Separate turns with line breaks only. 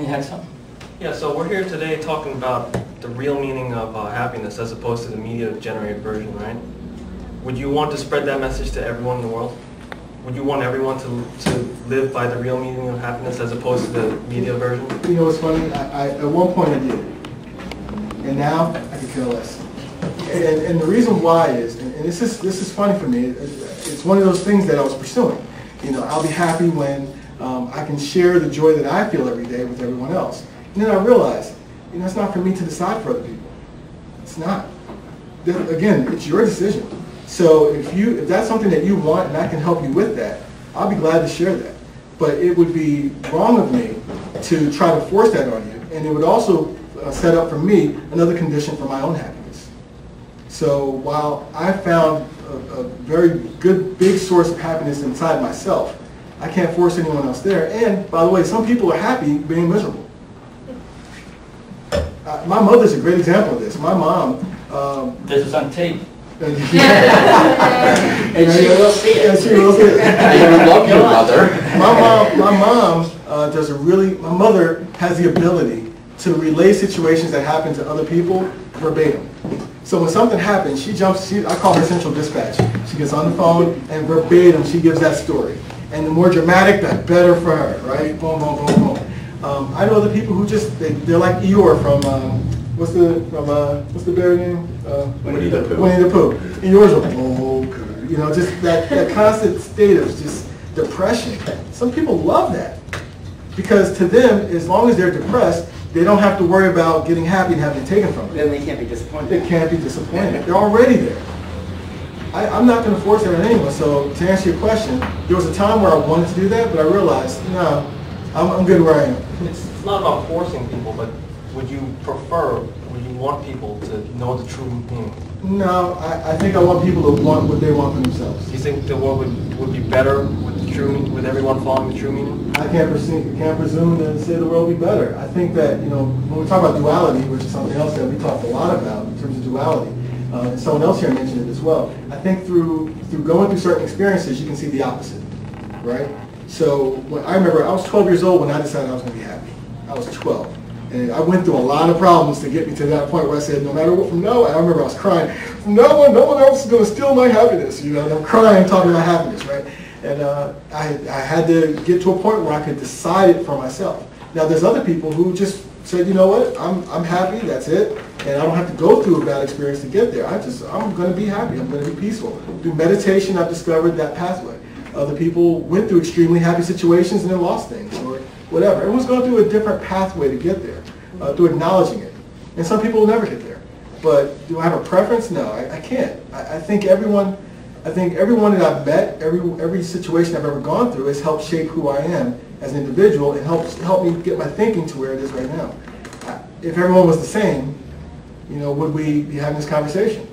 you had something?
Yeah, so we're here today talking about the real meaning of happiness as opposed to the media-generated version, right? Would you want to spread that message to everyone in the world? Would you want everyone to live by the real meaning of happiness as opposed to the media version?
You know what's funny? At one point I did. And now I could care less. And the reason why is, and this is funny for me, it's one of those things that I was pursuing. You know, I'll be happy when I can share the joy that I feel every day with everyone else. And then I realized, you know, it's not for me to decide for other people. It's not. Again, it's your decision. So if that's something that you want and I can help you with that, I'll be glad to share that. But it would be wrong of me to try to force that on you, and it would also set up for me another condition for my own happiness. So while I found a very good, big source of happiness inside myself, I can't force anyone else there. And by the way, some people are happy being miserable. My mother's a great example of this. My mom.
This is on tape.
And she will see it. And she will see it.
I love your mother.
My mom my mother has the ability to relay situations that happen to other people verbatim. So when something happens, she jumps, I call her central dispatch. She gets on the phone and verbatim she gives that story. And the more dramatic, the better for her, right? Boom, boom, boom, boom. I know other people who just, they're like Eeyore from, what's the bear name?
Winnie the Pooh.
Winnie the Pooh. Eeyore's like, oh, you know, just that constant state of just depression. Some people love that. Because to them, as long as they're depressed, they don't have to worry about getting happy and having it taken from them.
Then they can't be disappointed.
They can't be disappointed. They're already there. I'm not going to force it on anyone. So to answer your question, there was a time where I wanted to do that, but I realized, no, I'm good where I am.
It's not about forcing people, but would you want people to know the true meaning?
No, I think I want people to want what they want for themselves.
Do you think the world would be better with everyone following the true meaning?
I can't presume to say the world would be better. I think that, you know, when we talk about duality, which is something else that we talked a lot about in terms of duality, and someone else here mentioned it as well, I think through going through certain experiences, you can see the opposite, right? So I remember I was 12 years old when I decided I was going to be happy. I was 12. And I went through a lot of problems to get me to that point where I said, no matter what, from now on, I remember I was crying, from now on, no one else is going to steal my happiness. You know, and I'm crying, talking about happiness, right? And I had to get to a point where I could decide it for myself. Now, there's other people who just said, you know what, I'm happy, that's it, and I don't have to go through a bad experience to get there. I'm going to be happy, I'm going to be peaceful. Through meditation, I've discovered that pathway. Other people went through extremely happy situations and then lost things, or whatever. Everyone's going through a different pathway to get there, through acknowledging it. And some people will never get there. But do I have a preference? No, I can't. I think everyone that I've met, every situation I've ever gone through has helped shape who I am as an individual and helped me get my thinking to where it is right now. If everyone was the same, you know, would we be having this conversation?